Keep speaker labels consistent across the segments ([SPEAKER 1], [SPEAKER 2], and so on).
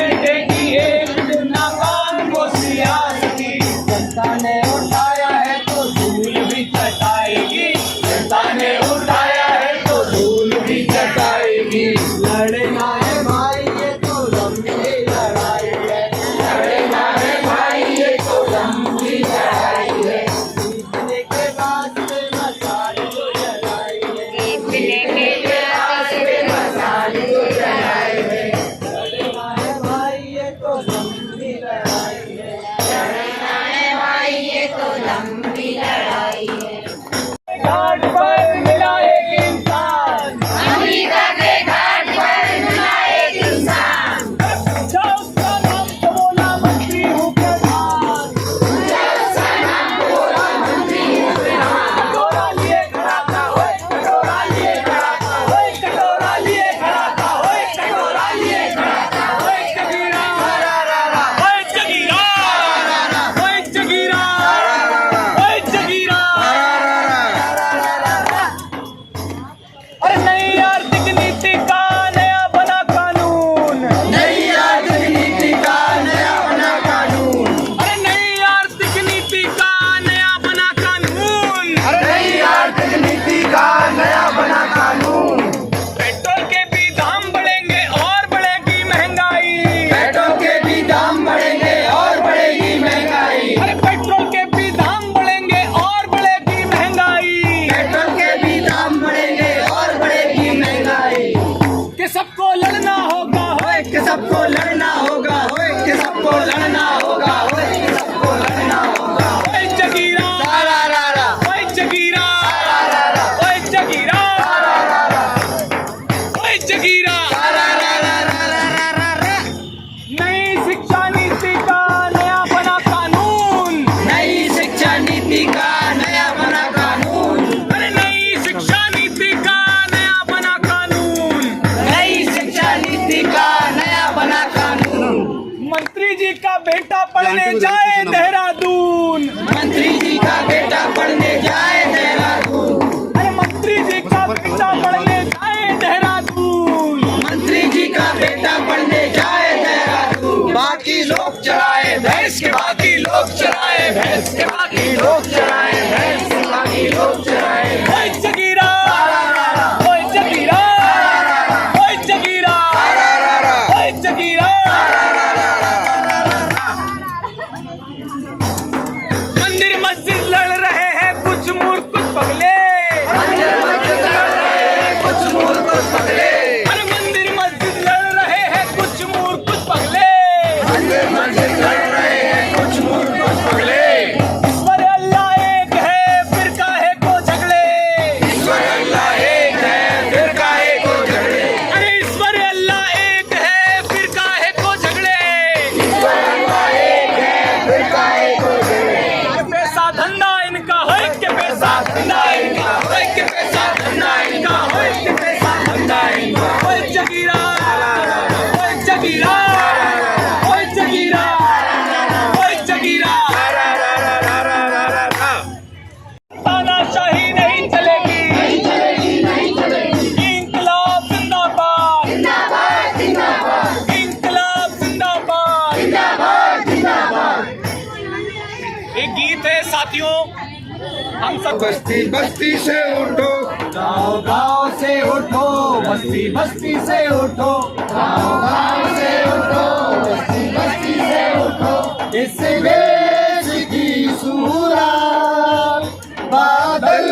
[SPEAKER 1] बेटे की एक नाकाम वो सियासती। जनता ने उठाया है तो धूल भी चटाएगी, जनता ने उठाया है तो धूल भी चटाएगी। लड़ना है भाई ये तो लंबी लड़ाई है, लड़ना है भाई ये तो लंबी लड़ाई है। जीतने के बाद में मसाल जो जलाई है, जीतने के बाद में मसाल जो जलाई है। लड़ना है भाई ये तो लंबी लड़ाई है,
[SPEAKER 2] लड़ना है भाई ये तो लंबी लड़ाई है।
[SPEAKER 1] घाट पर मिला एक इंसान,
[SPEAKER 2] अमरीका के घाट पर मिला एक इंसान।
[SPEAKER 1] पूछा उसका नाम तो बोला मंत्री हूँ प्रधान,
[SPEAKER 2] पूछा उसका नाम तो बोला मंत्री हूँ प्रधान।
[SPEAKER 1] कटोरा लिए खड़ा था, ओए कटोरा लिए खड़ा था, ओए कटोरा लिए खड़ा था, ओए कटोरा लिए खड़ा था। ओए जगीरा ओए जगीरा ओए जगीरा ओए जगीरा। अरे नई आर्थिक नीति का नया बना कानून,
[SPEAKER 3] नई आर्थिक नीति का नया बना कानून,
[SPEAKER 1] अरे नई आर्थिक नीति का नया बना कानून।
[SPEAKER 3] नई आर्थिक नीति का नया बना कानून।
[SPEAKER 1] पेट्रोल के भी दाम बढ़ेंगे और बढ़ेगी महंगाई,
[SPEAKER 3] पेट्रोल के भी दाम बढ़ेंगे और बढ़ेगी महंगाई,
[SPEAKER 1] अरे पेट्रोल के भी दाम बढ़ेंगे और बढ़ेगी महंगाई।
[SPEAKER 3] पेट्रोल के भी दाम बढ़ेंगे और बढ़ेगी महंगाई।
[SPEAKER 1] कि सबको लड़ना होगा, होए
[SPEAKER 3] कि सबको लड़ना होगा, होए कि सबको लड़ना होगा, होए कि सबको लड़ना होगा।
[SPEAKER 1] ओए जगीरा ओए जगीरा ओए जगीरा ओए जगीरा। नई शिक्षा नीति का नया बना कानून,
[SPEAKER 3] नई शिक्षा नीति का नया बना कानून,
[SPEAKER 1] अरे नई शिक्षा नीति का नया बना कानून।
[SPEAKER 3] नई शिक्षा नीति का नया बना कानून।
[SPEAKER 1] मंत्री जी का बेटा पढ़ने जाए देहरादून,
[SPEAKER 3] मंत्री जी का बेटा पढ़ने जाए देहरादून,
[SPEAKER 1] अरे मंत्री जी का बेटा पढ़ने जाए देहरादून।
[SPEAKER 3] मंत्री जी का बेटा पढ़ने जाए देहरादून। बाकी लोग चलाए भैंस के, बाकी लोग चलाए भैंस के, बाकी लोग चलाए भैंस के, बाकी लोग चलाए।
[SPEAKER 1] ओए जगीरा ओए जगीरा ओए जगीरा ओए जगीरा। मंदिर मस्जिद लड़ रहे हैं कुछ मूर्ख कुछ पगले,
[SPEAKER 3] कुछ मूर्ख कुछ पगले,
[SPEAKER 1] अरे मंदिर मस्जिद लड़ रहे हैं कुछ मूर्ख कुछ पगले।
[SPEAKER 3] मंदिर मस्जिद लड़ रहे हैं कुछ मूर्ख कुछ पगले।
[SPEAKER 1] ईश्वर अल्लाह एक है फिर काहे को झगड़े,
[SPEAKER 3] ईश्वर अल्लाह एक है फिर काहे को झगड़े,
[SPEAKER 1] अरे ईश्वर अल्लाह एक है फिर काहे को झगड़े।
[SPEAKER 3] ईश्वर अल्लाह एक है फिर काहे को झगड़े।
[SPEAKER 1] पैसा धंधा इनका होए के पैसा धंधा इनका होए के पैसा धंधा इनका होए के पैसा धंधा इनका। ओए जगीरा ओए जगीरा ओए जगीरा ओए जगीरा। तानाशाही नहीं चलेगी, इंकलाब जिंदाबाद, इंकलाब जिंदाबाद। एक गीत है साथियों, हम सब
[SPEAKER 3] बस्ती बस्ती से उठो,
[SPEAKER 1] गाँव गाँव से उठो, बस्ती बस्ती से उठो, गाँव गाँव से उठो, बस्ती बस्ती से उठो।
[SPEAKER 3] इस देश की सूरत बादल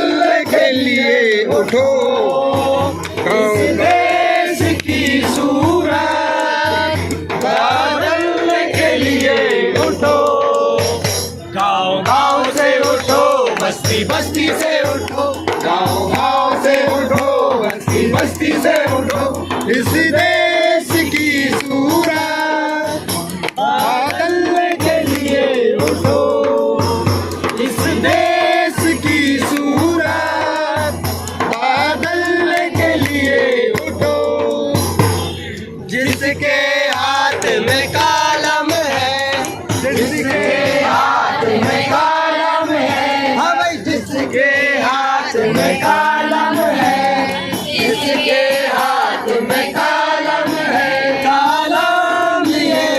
[SPEAKER 3] के लिए उठो,
[SPEAKER 1] इस देश की
[SPEAKER 3] सूरत बादल के लिए उठो।
[SPEAKER 1] गाँव
[SPEAKER 3] गाँव से उठो,
[SPEAKER 1] बस्ती बस्ती से उठो,
[SPEAKER 3] गाँव गाँव से उठो, बस्ती बस्ती से उठो। इस देश की सूरत बादल के लिए उठो, इस देश की सूरत बादल के लिए उठो। जिसके हाथ में कलम है, जिसके हाथ में कलम है, हाँ भाई जिसके हाथ में कलम है, जिसके हाथ में कलम है, कलम लिए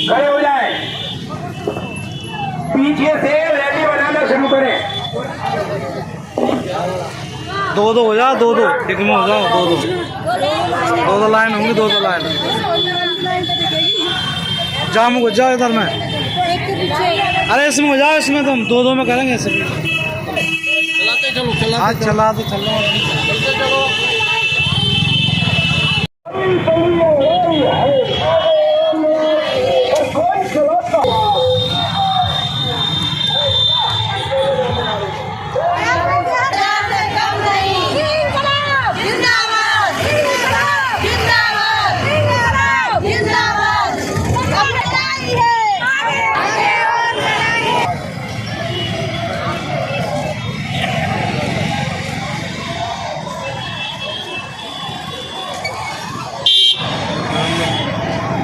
[SPEAKER 1] खड़े हो जाए, पीछे से रैली बनाना शुरू करें।
[SPEAKER 3] दो दो हो जाओ, दो दो एक में हो जाओ, दो दो दो दो लाइन होंगी, दो दो लाइन। जाम को जाओ इधर में, अरे इसमें हो जाओ, इसमें तुम दो दो में करेंगे इसमें। चलाते चलो, हाँ चला दो, चलो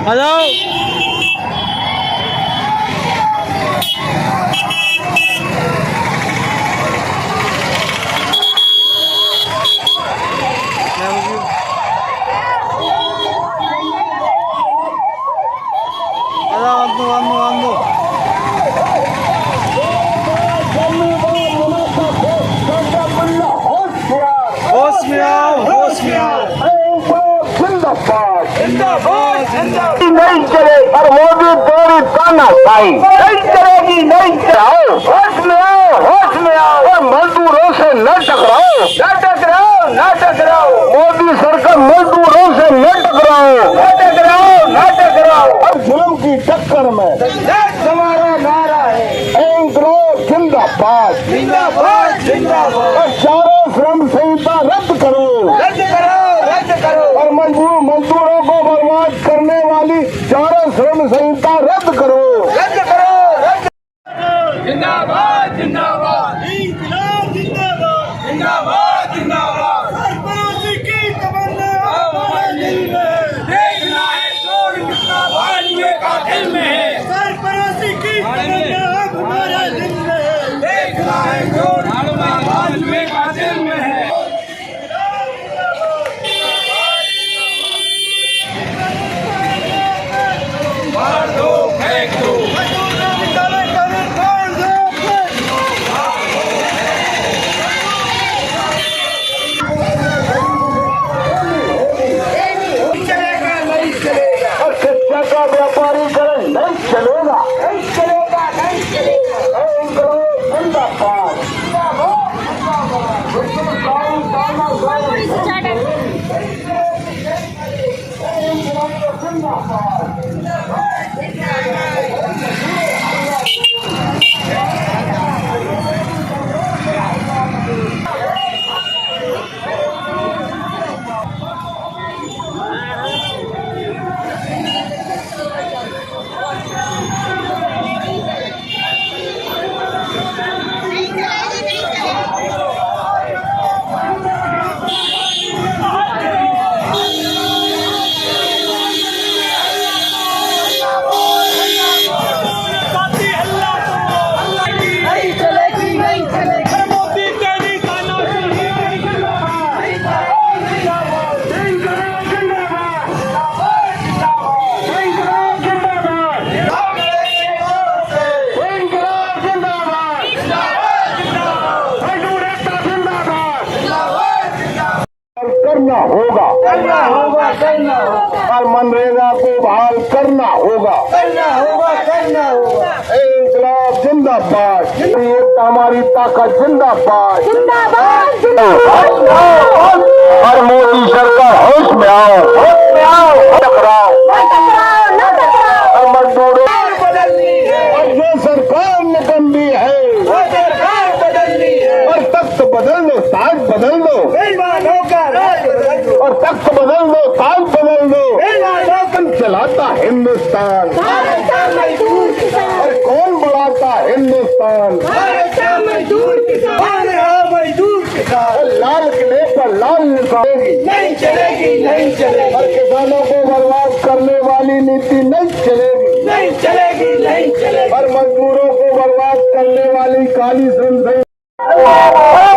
[SPEAKER 3] आ जाओ। होश में आओ, होश में आओ।
[SPEAKER 1] नहीं चले और मोदी तेरी तानाशाही नहीं चलेगी, नहीं चलाओ। होश में आओ, होश में आओ और मजदूरों से न टकराओ, न टकराओ, न टकराओ। मोदी सरकार मजदूरों से न टकराओ, न टकराओ, न टकराओ। और जुल्म की टक्कर में हमारा नारा है इंकलाब जिंदाबाद, जिंदाबाद, जिंदाबाद। और चारों श्रम संहिता रद्द करो, रद्द करो, रद्द करो। और मजदूरों को बर्बाद करने वाली चारों श्रम संहिता रद्द करो, रद्द करो, रद्द। जिंदाबाद, जिंदाबाद, इंकलाब जिंदाबाद, जिंदाबाद, जिंदाबाद। सरफराजी की तमन्ना हमारे दिल में, देखना है जोर कितना भालुए का दिल में है। सरफराजी की तमन्ना हमारे दिल में, देखना है जोर कितना भालुए का दिल में है। मार दो, फेंक दो, का व्यापारीकरण नहीं चलेगा, नहीं चलेगा, नहीं चलेगा। जिंदाबाद, करना होगा, करना होगा, करना होगा। और मनरेगा को बहाल करना होगा, करना होगा, करना होगा। इंकलाब जिंदाबाद, हमारी ताकत जिंदाबाद, जिंदाबाद, जिंदाबाद। और मोदी सरकार होश में आओ, होश में आओ, टकराओ, न टकराओ। और मजदूरों बदलनी है, और जो सरकार निकम्मी है वो सरकार बदलनी है। और तख्त बदल दो, ताज बदल दो, और तख्त बदल दो, ताज बदल दो। चलाता हिंदुस्तान, और कौन बढ़ाता हिंदुस्तान? मजदूर किसान, मजदूर किसान। लाल किले पर लाल निशानी नहीं चलेगी, नहीं चलेगी। और किसानों को बर्बाद करने वाली नीति नहीं चलेगी, नहीं चलेगी, नहीं चलेगी। और मजदूरों को बर्बाद करने वाली काली संस्था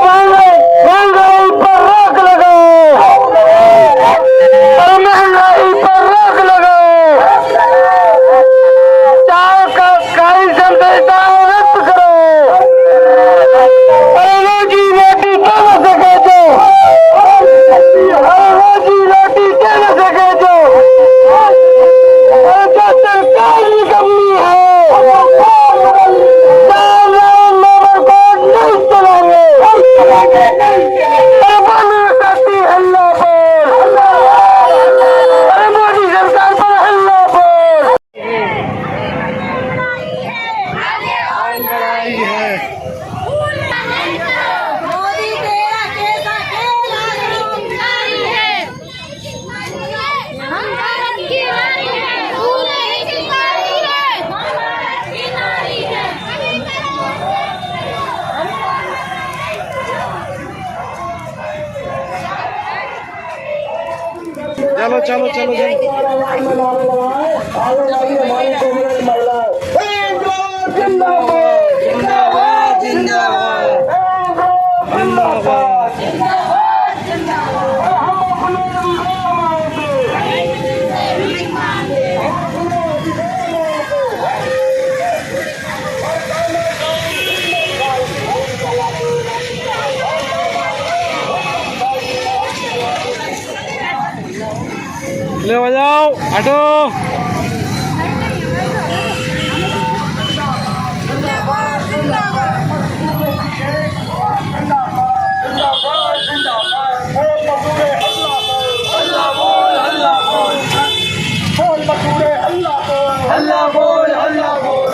[SPEAKER 1] महंगाई पर रोक लगाओ, महंगाई पर रोक लगाओ।
[SPEAKER 3] चलो चलो चलो जिंदाबाद जिंदाबाद जिंदाबाद ले बजाओ हटो अल्लाह बोल अल्लाह बोल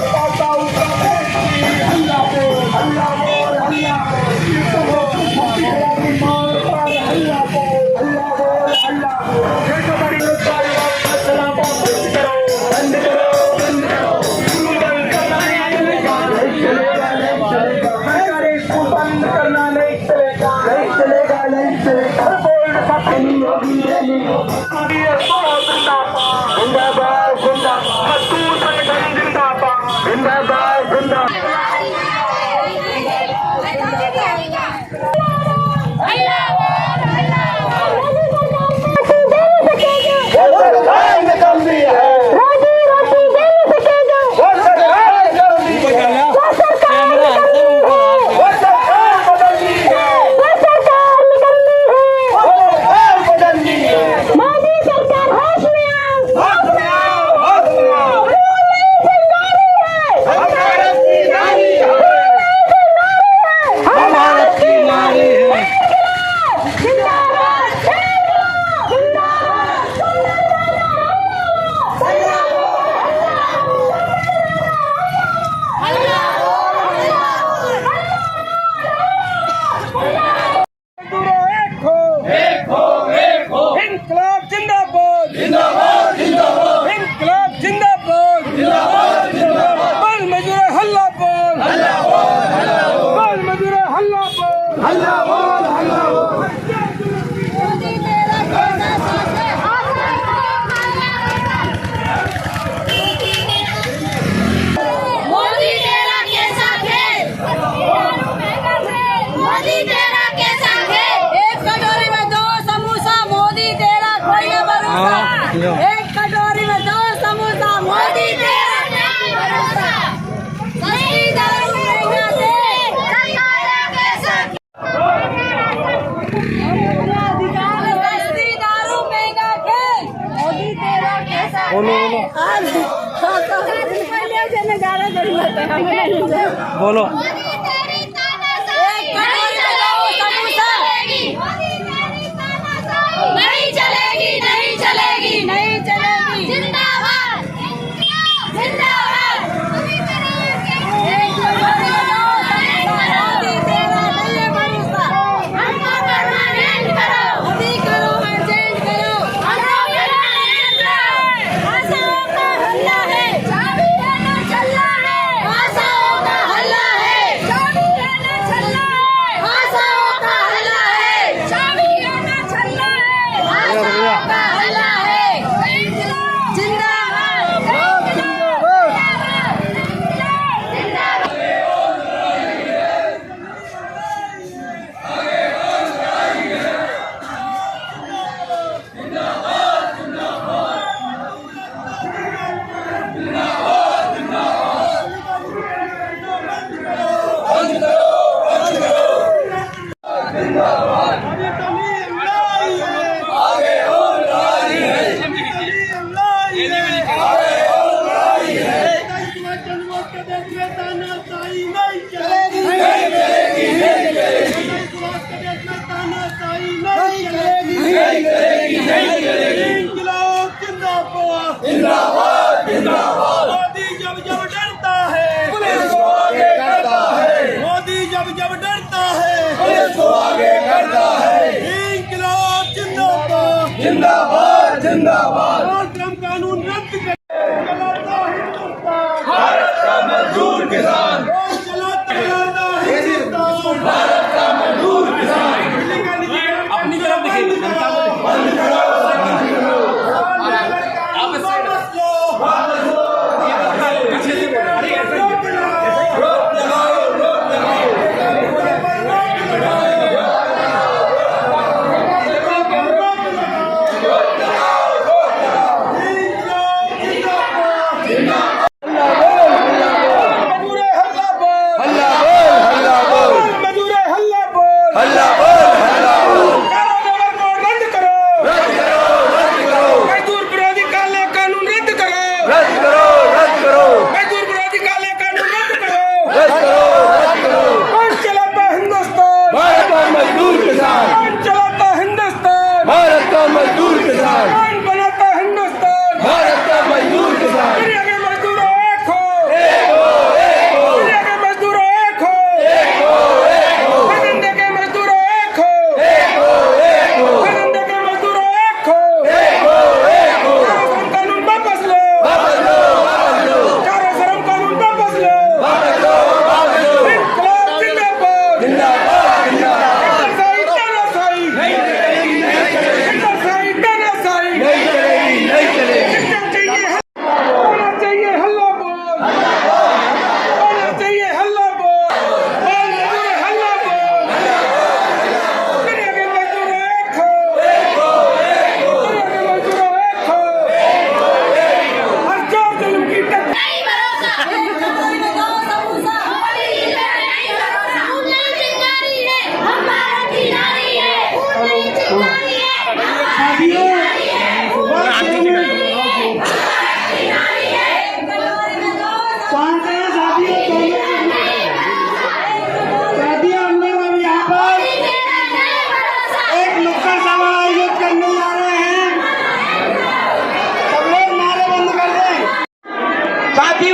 [SPEAKER 2] एक कटोरी में 2 समोसा मोदी तेरा नहीं भरोसा सस्ती दारू महंगा तेल सरकार कैसा सस्ती दारू महंगा तेल मोदी तेरा कैसा
[SPEAKER 3] बोलो
[SPEAKER 2] नहीं चलेगी नहीं चलेगी नहीं चलेगी जिंदाबाद जिंदाबाद मोदी तेरा नहीं है भरोसा हमको परमानेंट करो मोदी करो और चेंज करो हमको परमानेंट आशाओं का हल्ला है चाबी लेना चलना है आशाओं का हल्ला है चाबी लेना चलना है आशाओं का हल्ला है चाबी लेना चलना है आशाओं का हल्ला है जिंदाबाद
[SPEAKER 1] मोदी जब जब डरता है पुलिस को आगे करता है मोदी जब जब डरता है पुलिस को आगे करता है इंकलाब जिंदाबाद जिंदाबाद जिंदाबाद और श्रम कानून रद्द कर चलाता हिंदुस्तान भारत का मजदूर किसान चलाता हिंदुस्तान भारत का मजदूर किसान अपनी तरफ देखिए बंद करो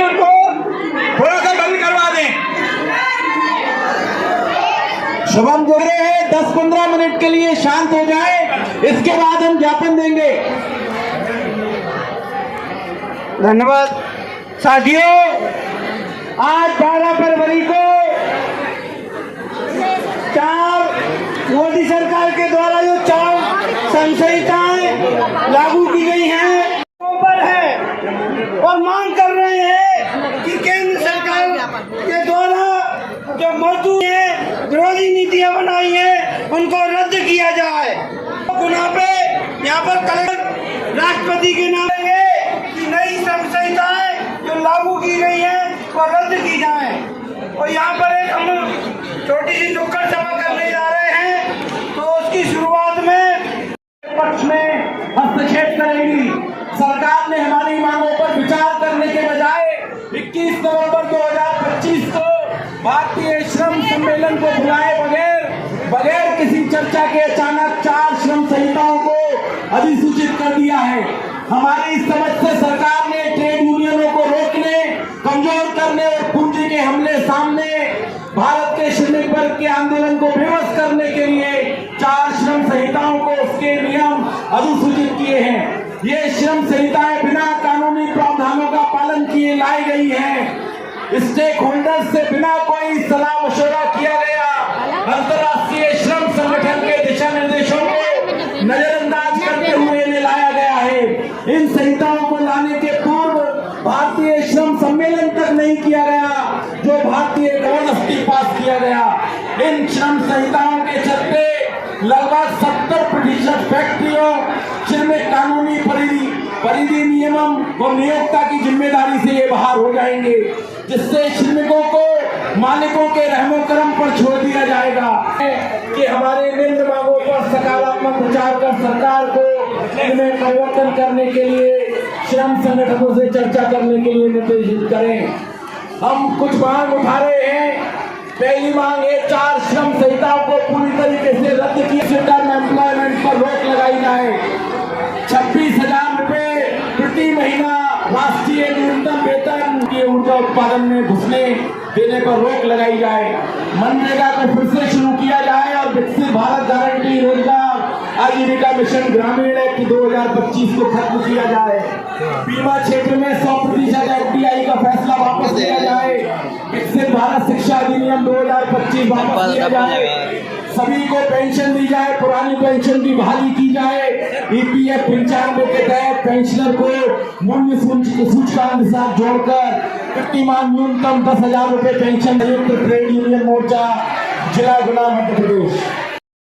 [SPEAKER 1] माइक को थोड़ा सा बंद करवा दें। शुभम जो रहे हैं 10-15 मिनट के लिए शांत हो जाए, इसके बाद हम ज्ञापन देंगे। धन्यवाद साथियों। आज 12 फरवरी को 4 मोदी सरकार के द्वारा जो 4 संहिताएं लागू की गई हैं पर है और मांग कर रहे हैं कि केंद्र सरकार के द्वारा जो मजदूर हैं विरोधी नीतियां बनाई हैं उनको रद्द किया जाए। गुना पे यहाँ पर कलेक्टर राष्ट्रपति के नाम कि नई संहिताएं जो लागू की गई हैं वो रद्द की जाए। और यहाँ पर एक हम छोटी सी नुक्कड़ सभा करने जा रहे हैं, तो उसकी शुरुआत में पक्ष में हस्तक्षेप करेगी। सरकार ने हमारी मांगों पर विचार करने के बजाय 21 नवंबर 2025 को भारतीय श्रम सम्मेलन को बुलाए बगैर किसी चर्चा के अचानक 4 श्रम संहिताओं को अधिसूचित कर दिया है। हमारी समझ से सरकार ने ट्रेड यूनियनों को रोकने, कमजोर करने और पूंजी के हमले सामने भारत के श्रमिक वर्ग के आंदोलन को बेबस करने के लिए 4 श्रम संहिताओं को उसके नियम अधिसूचित किए हैं। ये श्रम संहिताएं बिना कानूनी प्रावधानों का पालन किए लाई गई हैं। स्टेक होल्डर्स से बिना कोई सलाह मशवरा किया गया अंतर्राष्ट्रीय श्रम संगठन के दिशा निर्देशों को नजरअंदाज करते हुए इन्हें लाया गया है। इन संहिताओं को लाने के पूर्व भारतीय श्रम सम्मेलन तक नहीं किया गया जो भारतीय गवर्नमेंट पास किया गया। इन श्रम संहिताओं के चलते लगभग 70% फैक्ट्रियों जिनमें कानूनी परिधि नियमन और नियोक्ता की जिम्मेदारी से ये बाहर हो जाएंगे, जिससे श्रमिकों को मालिकों के रहमो करम पर छोड़ दिया जाएगा। कि हमारे निम्न मांगों पर सकारात्मक विचार कर सरकार को इनमें परिवर्तन करने के लिए श्रम संगठनों से चर्चा करने के लिए निर्देशित करें। हम कुछ मांग उठा रहे हैं। पहली मांग है 4 श्रम संहिताओं को पूरी तरीके से रद्द किया, टर्म एम्प्लॉयमेंट पर रोक लगाई जाए। 26,000 रुपए प्रति महीना राष्ट्रीय न्यूनतम वेतन की ऊर्जा उत्पादन में घुसने देने पर रोक लगाई जाए। मनरेगा को फिर से शुरू किया जाए और विकसित भारत गारंटी रोजगार आजीविका मिशन ग्रामीण एक्ट 2025 को खत्म किया जाए। बीमा क्षेत्र में 100% FDI का फैसला वापस लिया जाए। विकसित भारत शिक्षा अधिनियम 2025 वापस लिया जाए। सभी को पेंशन दी जाए, पुरानी पेंशन की बहाली की जाए। EPF 95 के तहत पेंशनर को मूल्य सूचकांक के साथ जोड़कर प्रतिमाह न्यूनतम 10,000 रुपए पेंशन। संयुक्त ट्रेड यूनियन मोर्चा जिला गुना मध्य प्रदेश।